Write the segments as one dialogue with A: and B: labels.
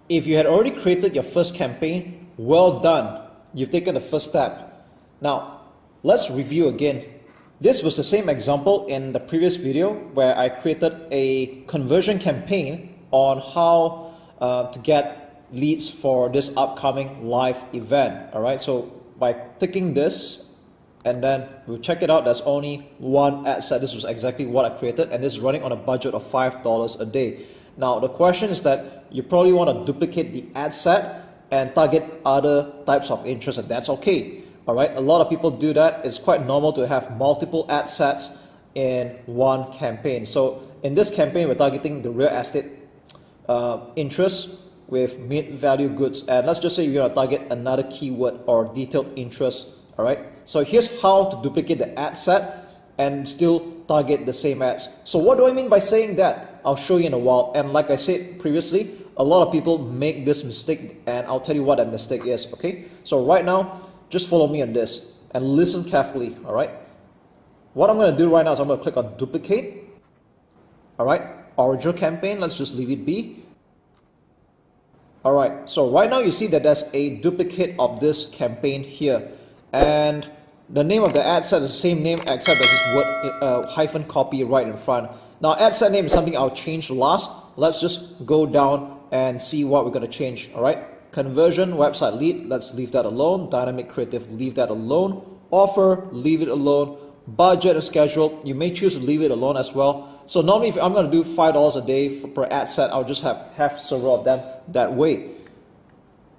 A: if you had already created your first campaign, well done. You've taken the first step. Now, let's review again. This was the same example in the previous video where I created a conversion campaign on how to get leads for this upcoming live event. All right, so by clicking this, and then we'll check it out, there's only one ad set. This was exactly what I created, and this is running on a budget of $5 a day. Now, the question is that you probably want to duplicate the ad set and target other types of interest, and that's okay. All right, a lot of people do that. It's quite normal to have multiple ad sets in one campaign. So in this campaign, we're targeting the real estate interest with mid-value goods, and let's just say you're going to target another keyword or detailed interest. All right, so here's how to duplicate the ad set and still target the same ads. So what do I mean by saying that? I'll show you in a while. And like I said previously, a lot of people make this mistake, and I'll tell you what that mistake is. Okay, so right now, just follow me on this and listen carefully. All right, what I'm going to do right now is I'm going to click on duplicate. All right, original campaign, let's just leave it be. All right, so right now you see that there's a duplicate of this campaign here, and the name of the ad set is the same name except there's this word hyphen copy right in front. Now, ad set name is something I'll change last. Let's just go down and see what we're going to change. All right, conversion, website lead, let's leave that alone. Dynamic creative, leave that alone. Offer, leave it alone. Budget and schedule, you may choose to leave it alone as well. So normally if I'm going to do $5 a day per ad set, I'll just have several of them that way.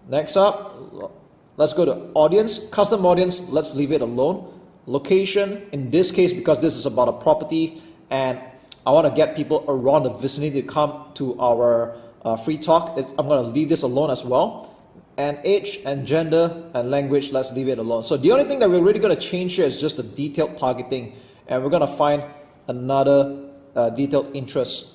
A: Next up, let's go to audience, custom audience, let's leave it alone. Location, in this case, because this is about a property and I want to get people around the vicinity to come to our free talk, I'm going to leave this alone as well. And age and gender and language, let's leave it alone. So the only thing that we're really going to change here is just the detailed targeting, and we're going to find another detailed interest.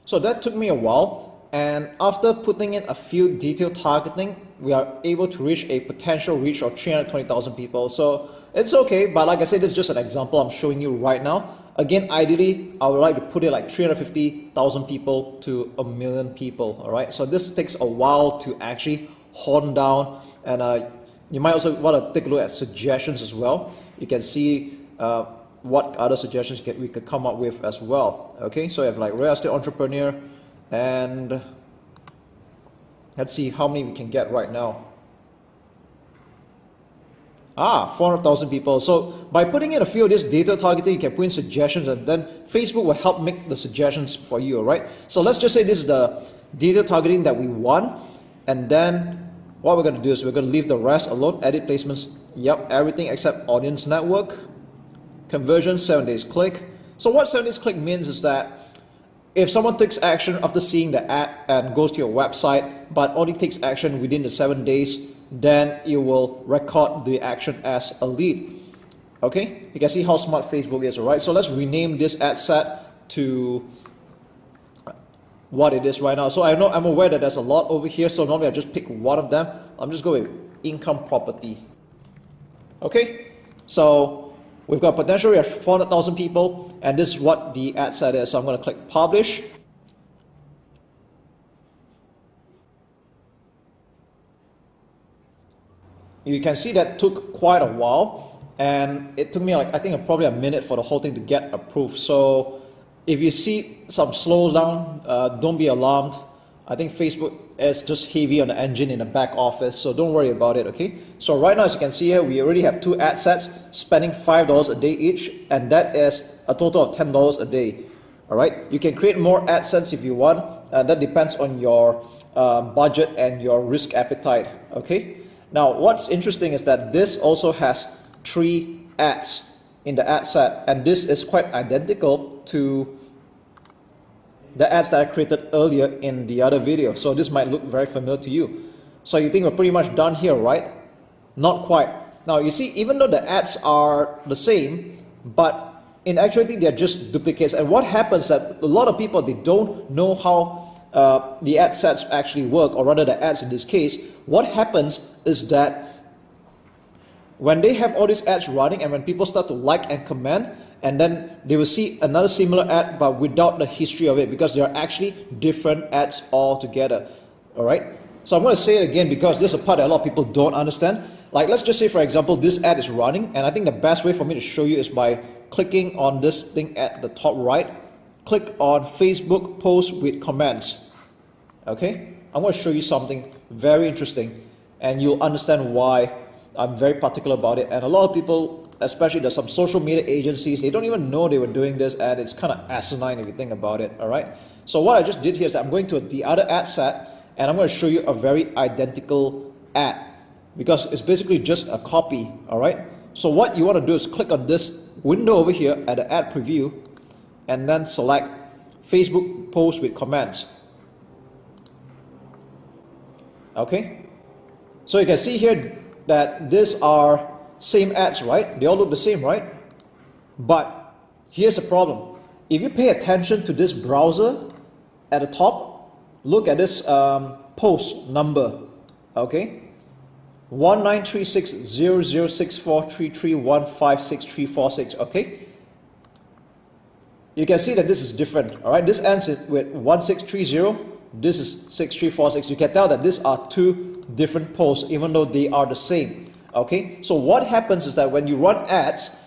A: So that took me a while, and after putting in a few detailed targeting, we are able to reach a potential reach of 320,000 people. So it's okay, but like I said, this is just an example I'm showing you right now. Again, ideally, I would like to put it like 350,000 people to 1 million people, all right? So this takes a while to actually hone down, and you might also want to take a look at suggestions as well. You can see what other suggestions we could come up with as well. Okay, so you have like real estate entrepreneur, and let's see how many we can get right now. 400,000 people. So by putting in a few of this data targeting, you can put in suggestions, and then Facebook will help make the suggestions for you, all right? So let's just say this is the data targeting that we want, and then what we're going to do is we're going to leave the rest alone. Edit placements, yep, everything except audience network. Conversion, 7 days click. So what 7 days click means is that if someone takes action after seeing the ad and goes to your website, but only takes action within the 7 days, then you will record the action as a lead. Okay, you can see how smart Facebook is, right? So let's rename this ad set to what it is right now. So I'm aware that there's a lot over here, so normally I just pick one of them. I'm just going with income property. Okay, so we've got potential, we have 400,000 people, and this is what the ad set is. So I'm going to click publish. You can see that took quite a while, and it took me like, I think probably a minute for the whole thing to get approved. So if you see some slowdown, don't be alarmed. I think Facebook is just heavy on the engine in the back office, so don't worry about it, okay? So right now, as you can see here, we already have 2 ad sets spending $5 a day each, and that is a total of $10 a day, all right? You can create more ad sets if you want, and that depends on your budget and your risk appetite, okay? Now, what's interesting is that this also has 3 ads in the ad set, and this is quite identical to the ads that I created earlier in the other video. So this might look very familiar to you. So you think we're pretty much done here, right? Not quite. Now you see, even though the ads are the same, but in actuality they're just duplicates. And what happens that a lot of people, they don't know how the ad sets actually work, or rather the ads in this case. What happens is that when they have all these ads running, and when people start to like and comment, and then they will see another similar ad but without the history of it, because they are actually different ads altogether. Alright, so I'm going to say it again because this is a part that a lot of people don't understand. Like, let's just say, for example, this ad is running, and I think the best way for me to show you is by clicking on this thing at the top right. Click on Facebook post with comments. Okay, I'm going to show you something very interesting, and you'll understand why I'm very particular about it. And a lot of people, especially there's some social media agencies, they don't even know they were doing this ad. It's kind of asinine if you think about it. All right, so what I just did here is that I'm going to the other ad set, and I'm going to show you a very identical ad, because it's basically just a copy. All right, so what you want to do is click on this window over here at the ad preview, and then select Facebook post with comments. Okay, so you can see here that these are same ads, right? They all look the same, right? But here's the problem. If you pay attention to this browser at the top, look at this post number. Okay, 1936006433156346. Okay, you can see that this is different. All right, this ends with 1630. This is 6346. You can tell that these are 2 different posts, even though they are the same. Okay, so what happens is that when you run ads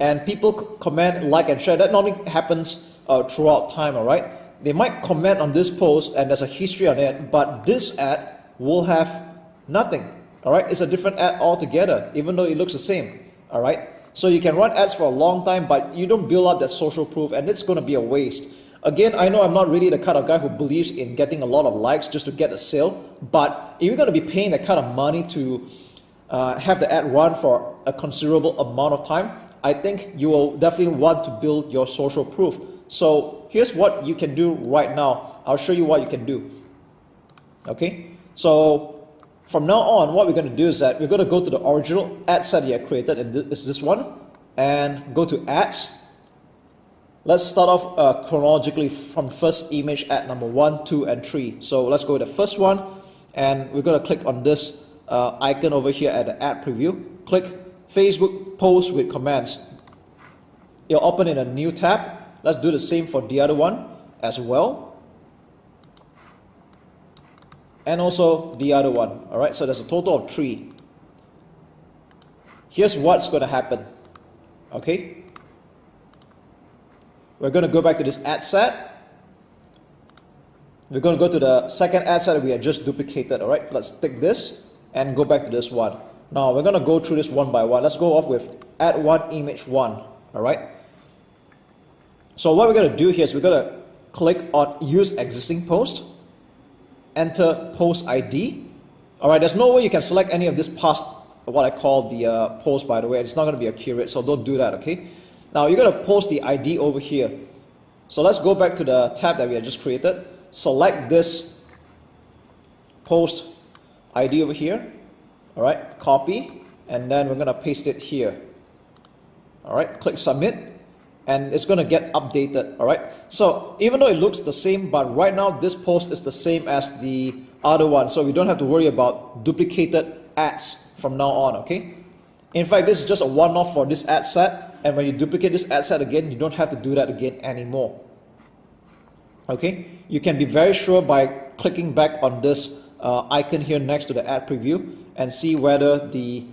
A: and people comment, like, and share, that normally happens throughout time. All right, they might comment on this post and there's a history on it, but this ad will have nothing. All right, it's a different ad altogether, even though it looks the same. All right, so you can run ads for a long time, but you don't build up that social proof, and it's going to be a waste. Again, I know I'm not really the kind of guy who believes in getting a lot of likes just to get a sale, but if you're going to be paying that kind of money to have the ad run for a considerable amount of time, I think you will definitely want to build your social proof. So here's what you can do right now. I'll show you what you can do. Okay, so from now on, what we're going to do is that we're going to go to the original ad set that I created, and it's this one, and go to ads. Let's start off chronologically from first image ad number 1, 2, and 3. So let's go with the first one, and we're going to click on this icon over here at the ad preview. Click Facebook post with comments. It'll open in a new tab. Let's do the same for the other one as well, and also the other one. All right, so there's a total of 3. Here's what's going to happen. Okay, we're going to go back to this ad set. We're going to go to the second ad set that we had just duplicated. All right, let's take this and go back to this one. Now we're going to go through this one by one. Let's go off with ad 1, image 1. All right, so what we're going to do here is we're going to click on use existing post, enter post ID. All right, there's no way you can select any of this past, what I call the post, by the way. It's not going to be accurate, so don't do that. Okay, now you're going to post the ID over here. So let's go back to the tab that we had just created. Select this post ID over here. All right, copy, and then we're going to paste it here. All right, click submit, and it's going to get updated. All right, so even though it looks the same, but right now this post is the same as the other one, so we don't have to worry about duplicated ads from now on. Okay, in fact, this is just a one-off for this ad set. And when you duplicate this ad set again, you don't have to do that again anymore. Okay, you can be very sure by clicking back on this icon here next to the ad preview and see whether the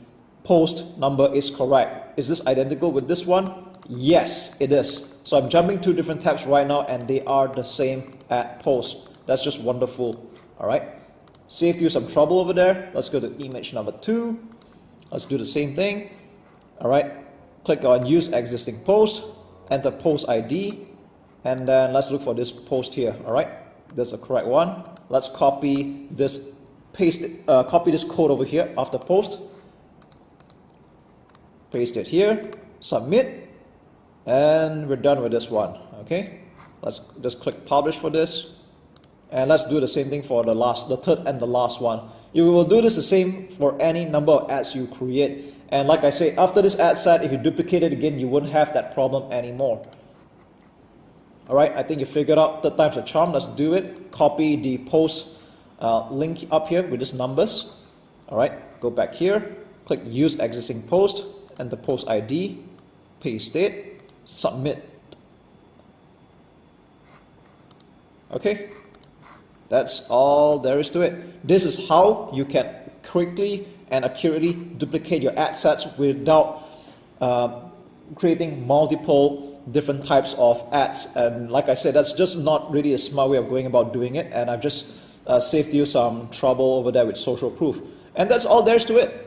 A: post number is correct. Is this identical with this one? Yes, it is. So I'm jumping 2 different tabs right now, and they are the same ad post. That's just wonderful. All right, saved you some trouble over there. Let's go to image number 2. Let's do the same thing. All right, click on use existing post, enter post ID, and then let's look for this post here. All right, that's the correct one. Let's copy this copy this code over here after post, paste it here, submit, and we're done with this one. Okay, let's just click publish for this, and let's do the same thing for the third and the last one. You will do this the same for any number of ads you create, and like I say, after this ad set, if you duplicate it again, you wouldn't have that problem anymore. Alright, I think you figured out third time's a charm. Let's do it. Copy the post link up here with these numbers. Alright, go back here, click use existing post, and the post ID, paste it, submit. Okay, that's all there is to it. This is how you can quickly and accurately duplicate your ad sets without creating multiple different types of ads. And like I said, that's just not really a smart way of going about doing it, and I've just saved you some trouble over there with social proof. And that's all there is to it.